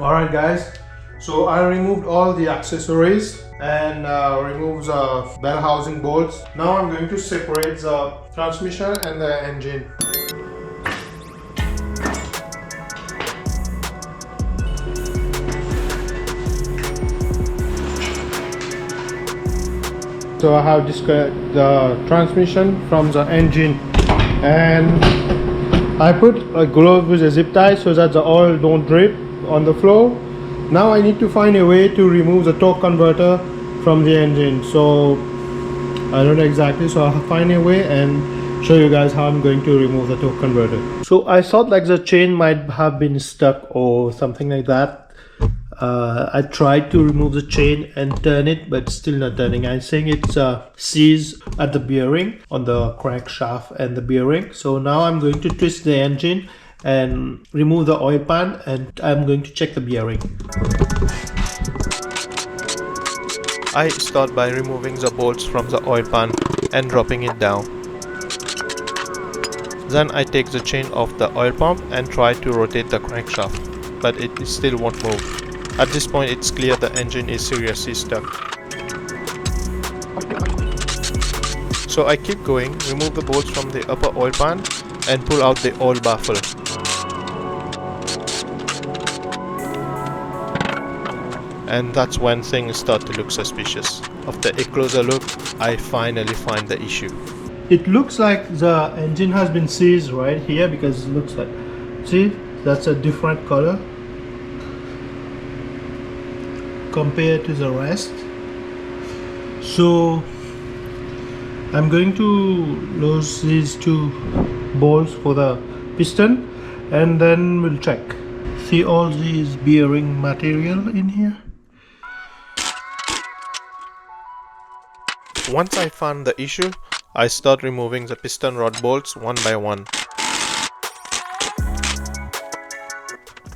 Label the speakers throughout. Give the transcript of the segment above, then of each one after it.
Speaker 1: Alright guys, so I removed all the accessories and removed the bell housing bolts. Now I'm going to separate the transmission and the engine. So I have disconnected the transmission from the engine, and I put a glove with a zip tie so that the oil don't drip on the floor. Now I need to find a way to remove the torque converter from the engine. So I don't know exactly, so I'll find a way and show you guys how I'm going to remove the torque converter. So I thought like the chain might have been stuck or something like that. I tried to remove the chain and turn it, but still not turning. I'm saying it's seized at the bearing on the crankshaft and the bearing. So now I'm going to twist the engine and remove the oil pan, and I'm going to check the bearing.
Speaker 2: I start by removing the bolts from the oil pan and dropping it down. Then I take the chain off the oil pump and try to rotate the crankshaft, but it still won't move. At this point it's clear the engine is seriously stuck. So I keep going, remove the bolts from the upper oil pan and pull out the oil baffle. And that's when things start to look suspicious. After a closer look, I finally find the issue.
Speaker 1: It looks like the engine has been seized right here, because it looks like, see, that's a different color compared to the rest. So I'm going to lose these two bolts for the piston, and then we'll check. See all these bearing material in here.
Speaker 2: Once I found the issue, I start removing the piston rod bolts one by one.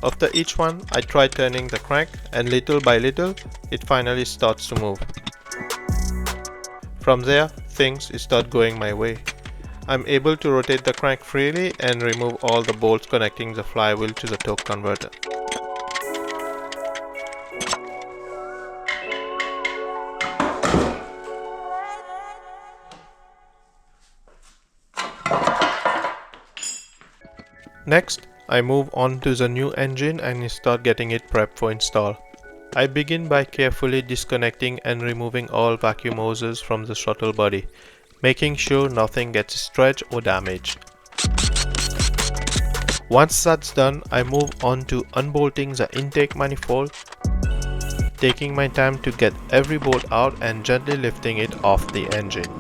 Speaker 2: After each one, I try turning the crank, and little by little, it finally starts to move. From there, things start going my way. I'm able to rotate the crank freely and remove all the bolts connecting the flywheel to the torque converter. Next, I move on to the new engine and start getting it prepped for install. I begin by carefully disconnecting and removing all vacuum hoses from the throttle body, making sure nothing gets stretched or damaged. Once that's done, I move on to unbolting the intake manifold, taking my time to get every bolt out and gently lifting it off the engine.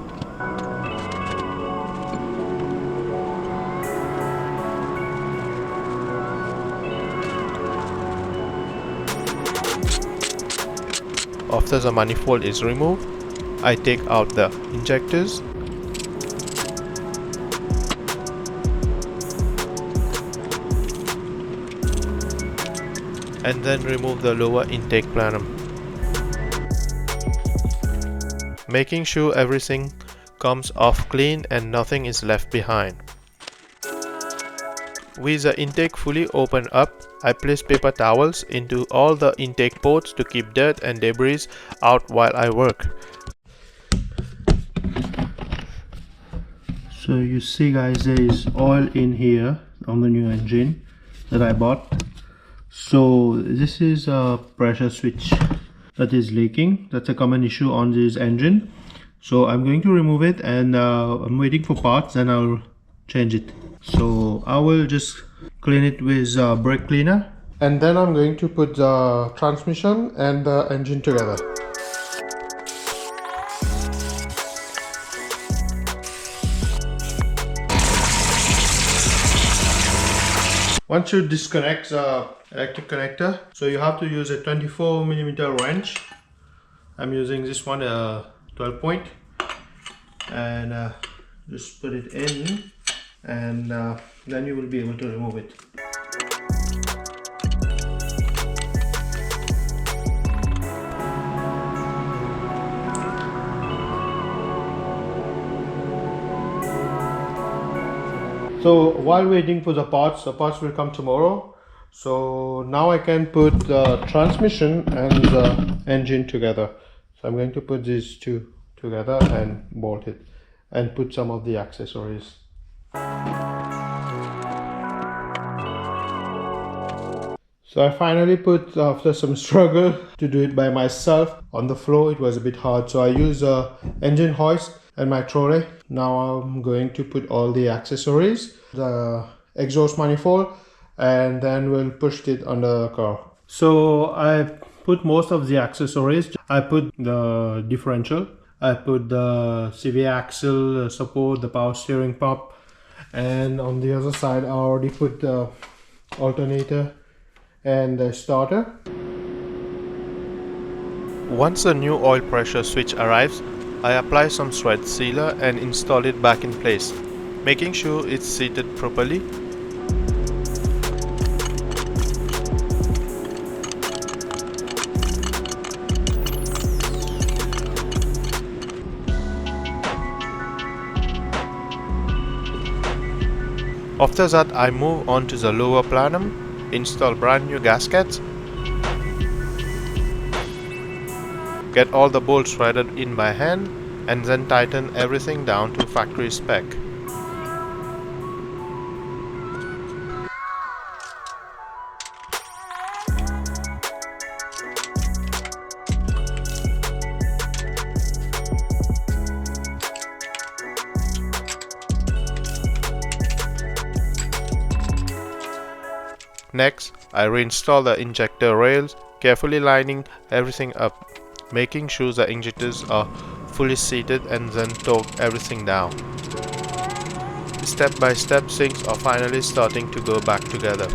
Speaker 2: After the manifold is removed, I take out the injectors and then remove the lower intake plenum, making sure everything comes off clean and nothing is left behind. With the intake fully opened up, I place paper towels into all the intake ports to keep dirt and debris out while I work.
Speaker 1: So you see guys, there is oil in here on the new engine that I bought. So this is a pressure switch that is leaking. That's a common issue on this engine. So I'm going to remove it, and I'm waiting for parts, and I'll change it. So I will just clean it with brake cleaner, and then I'm going to put the transmission and the engine together. Once you disconnect the electric connector, so you have to use a 24mm wrench. I'm using this one, 12 point, and just put it in, and then you will be able to remove it. So while waiting for the parts will come tomorrow. So now I can put the transmission and the engine together. So I'm going to put these two together and bolt it and put some of the accessories. So I finally put, after some struggle to do it by myself on the floor, it was a bit hard. So I used a engine hoist and my trolley. Now I'm going to put all the accessories, the exhaust manifold, and then we'll push it on the car. So I put most of the accessories. I put the differential, I put the CV axle support, the power steering pump, and on the other side I already put the alternator and the starter.
Speaker 2: Once the new oil pressure switch arrives, I apply some thread sealer and install it back in place, making sure it's seated properly. After that, I move on to the lower plenum, install brand new gaskets, get all the bolts threaded in by hand, and then tighten everything down to factory spec. Next, I reinstall the injector rails, carefully lining everything up, making sure the injectors are fully seated, and then torque everything down. Step by step, things are finally starting to go back together.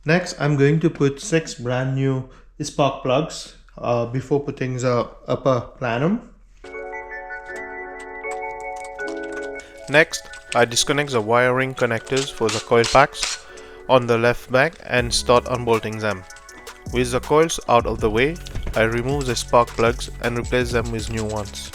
Speaker 1: Next, I'm going to put 6 brand new spark plugs before putting the upper plenum.
Speaker 2: Next, I disconnect the wiring connectors for the coil packs on the left back and start unbolting them. With the coils out of the way, I remove the spark plugs and replace them with new ones.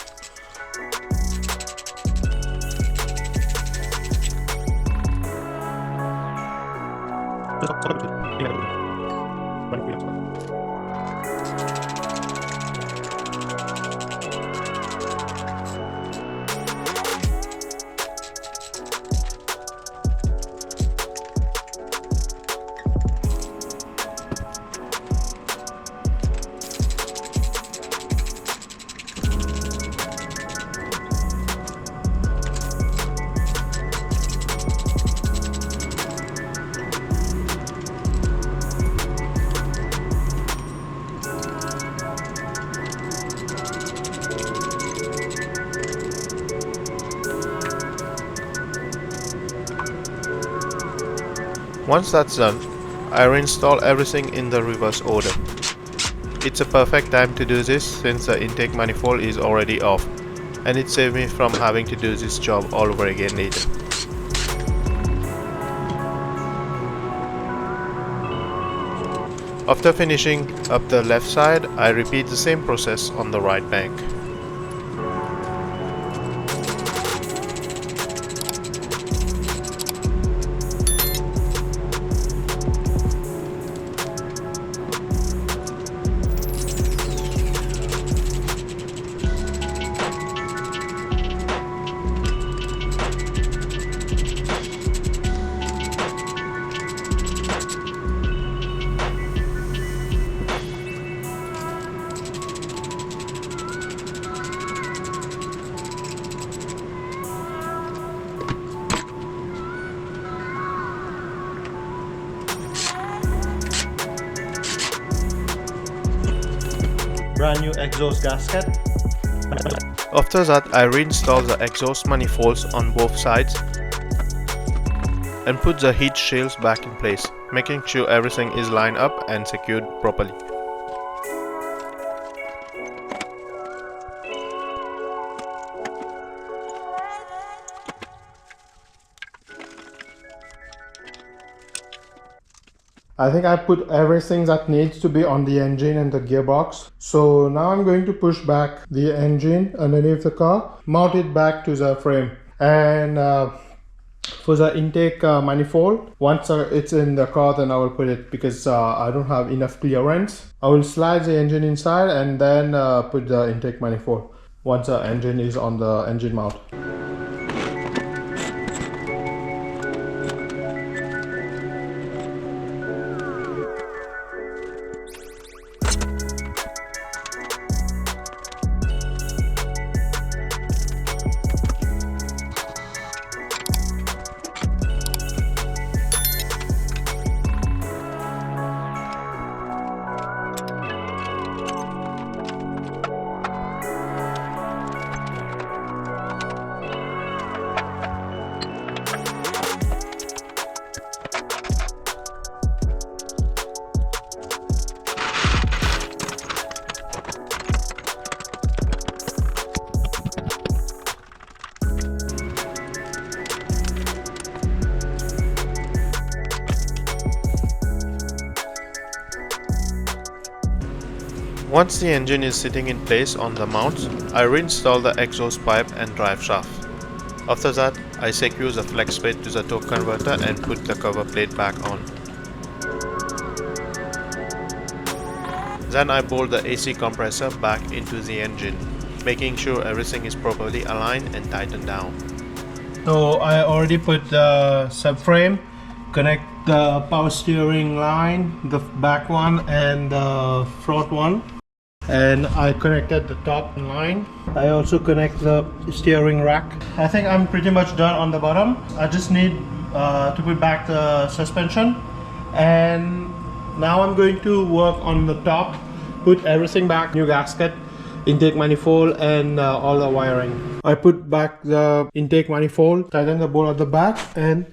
Speaker 2: Once that's done, I reinstall everything in the reverse order. It's a perfect time to do this since the intake manifold is already off, and it saves me from having to do this job all over again later. After finishing up the left side, I repeat the same process on the right bank.
Speaker 1: Brand new exhaust gasket.
Speaker 2: After that, I reinstall the exhaust manifolds on both sides and put the heat shields back in place, making sure everything is lined up and secured properly.
Speaker 1: I think I put everything that needs to be on the engine and the gearbox. So now I'm going to push back the engine underneath the car, mount it back to the frame, and for the intake manifold. Once it's in the car, then I will put it, because I don't have enough clearance. I will slide the engine inside and then put the intake manifold once the engine is on the engine mount.
Speaker 2: Once the engine is sitting in place on the mounts, I reinstall the exhaust pipe and drive shaft. After that, I secure the flex plate to the torque converter and put the cover plate back on. Then I bolt the AC compressor back into the engine, making sure everything is properly aligned and tightened down.
Speaker 1: So I already put the subframe, connect the power steering line, the back one and the front one, and I connected the top line. I also connect the steering rack. I think I'm pretty much done on the bottom. I just need to put back the suspension, and now I'm going to work on the top, put everything back, new gasket, intake manifold and all the wiring. I put back the intake manifold, tighten the bolt at the back and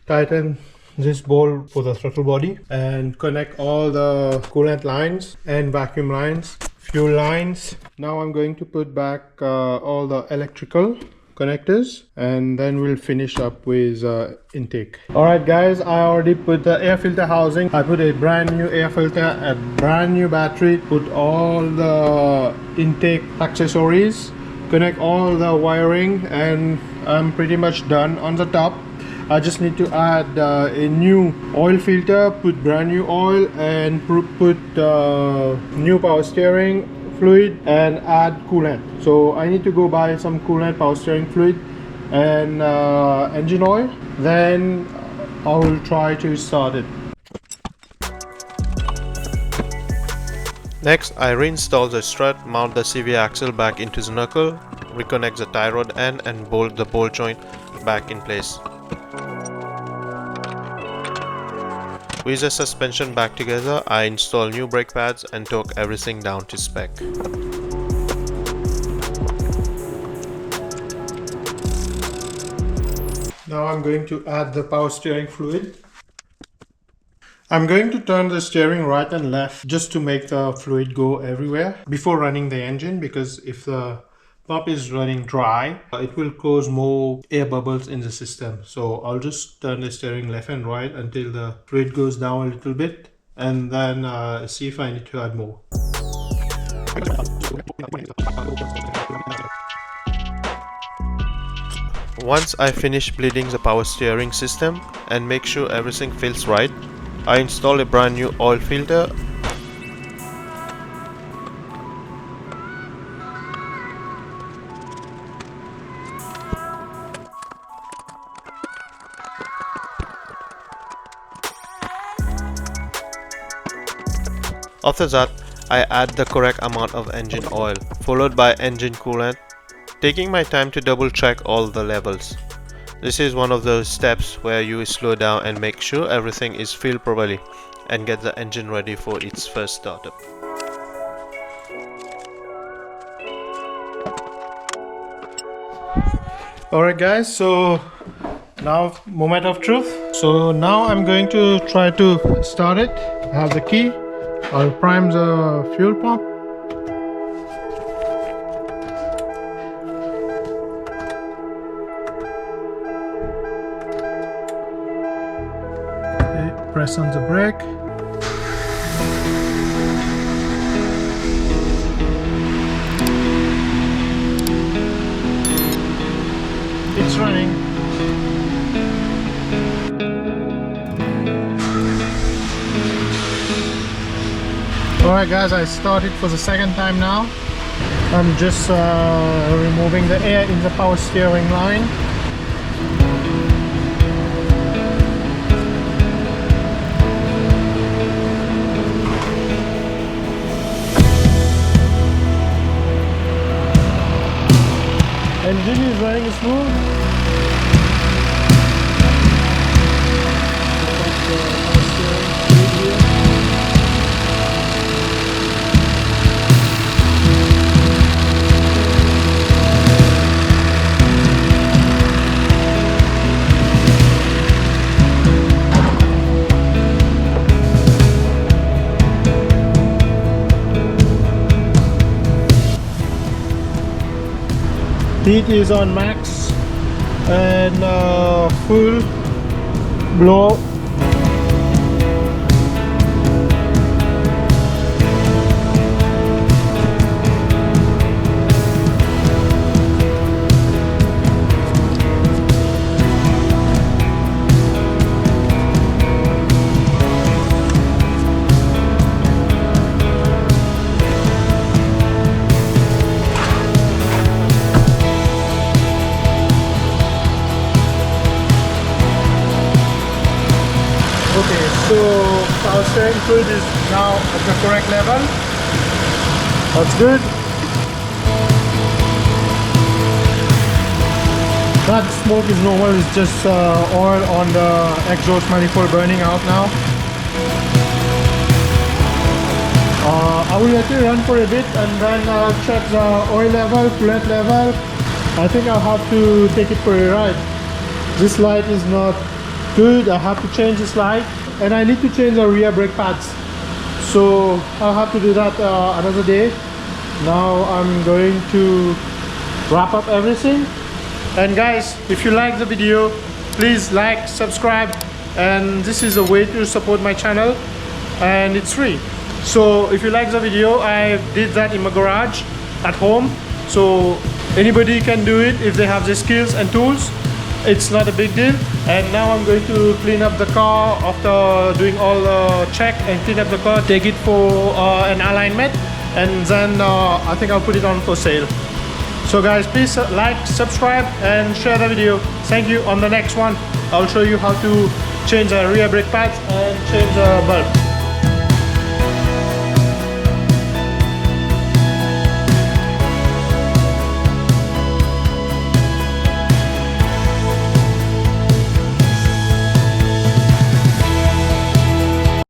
Speaker 1: tighten this bolt for the throttle body, and connect all the coolant lines and vacuum lines, fuel lines. Now I'm going to put back all the electrical connectors, and then we'll finish up with intake. Alright guys, I already put the air filter housing. I put a brand new air filter, a brand new battery, put all the intake accessories, connect all the wiring, and I'm pretty much done on the top. I just need to add a new oil filter, put brand new oil, and put new power steering fluid and add coolant. So I need to go buy some coolant, power steering fluid and engine oil. Then I will try to start it.
Speaker 2: Next, I reinstall the strut, mount the CV axle back into the knuckle, reconnect the tie rod end and bolt the bolt joint back in place. With the suspension back together, I install new brake pads and torque everything down to spec.
Speaker 1: Now I'm going to add the power steering fluid. I'm going to turn the steering right and left just to make the fluid go everywhere before running the engine, because if the pump is running dry, it will cause more air bubbles in the system. So I'll just turn the steering left and right until the fluid goes down a little bit, and then see if I need to add more.
Speaker 2: Once I finish bleeding the power steering system and make sure everything feels right, I install a brand new oil filter. After that, I add the correct amount of engine oil, followed by engine coolant, taking my time to double check all the levels. This is one of those steps where you slow down and make sure everything is filled properly and get the engine ready for its first startup.
Speaker 1: Alright guys, so now moment of truth. So now I'm going to try to start it. I have the key. I'll prime the fuel pump. Okay, press on the brake. It's running. Alright guys, I started for the second time now. I'm just removing the air in the power steering line. Engine is running smooth. Heat is on max and full blow. Okay, so our steering fluid is now at the correct level. That's good. That smoke is normal, it's just oil on the exhaust manifold burning out now. I will let it run for a bit and then check the oil level, coolant level. I think I'll have to take it for a ride. This light is not good. I have to change this light and I need to change the rear brake pads, so I'll have to do that another day. Now I'm going to wrap up everything. And guys, if you like the video, please like, subscribe, and this is a way to support my channel and it's free. So if you like the video, I did that in my garage at home, so anybody can do it if they have the skills and tools. It's not a big deal. And now I'm going to clean up the car after doing all the check and clean up the car, take it for an alignment, and then I think I'll put it on for sale. So guys, please like, subscribe and share the video. Thank you. On the next one I'll show you how to change the rear brake pads and change the bulb.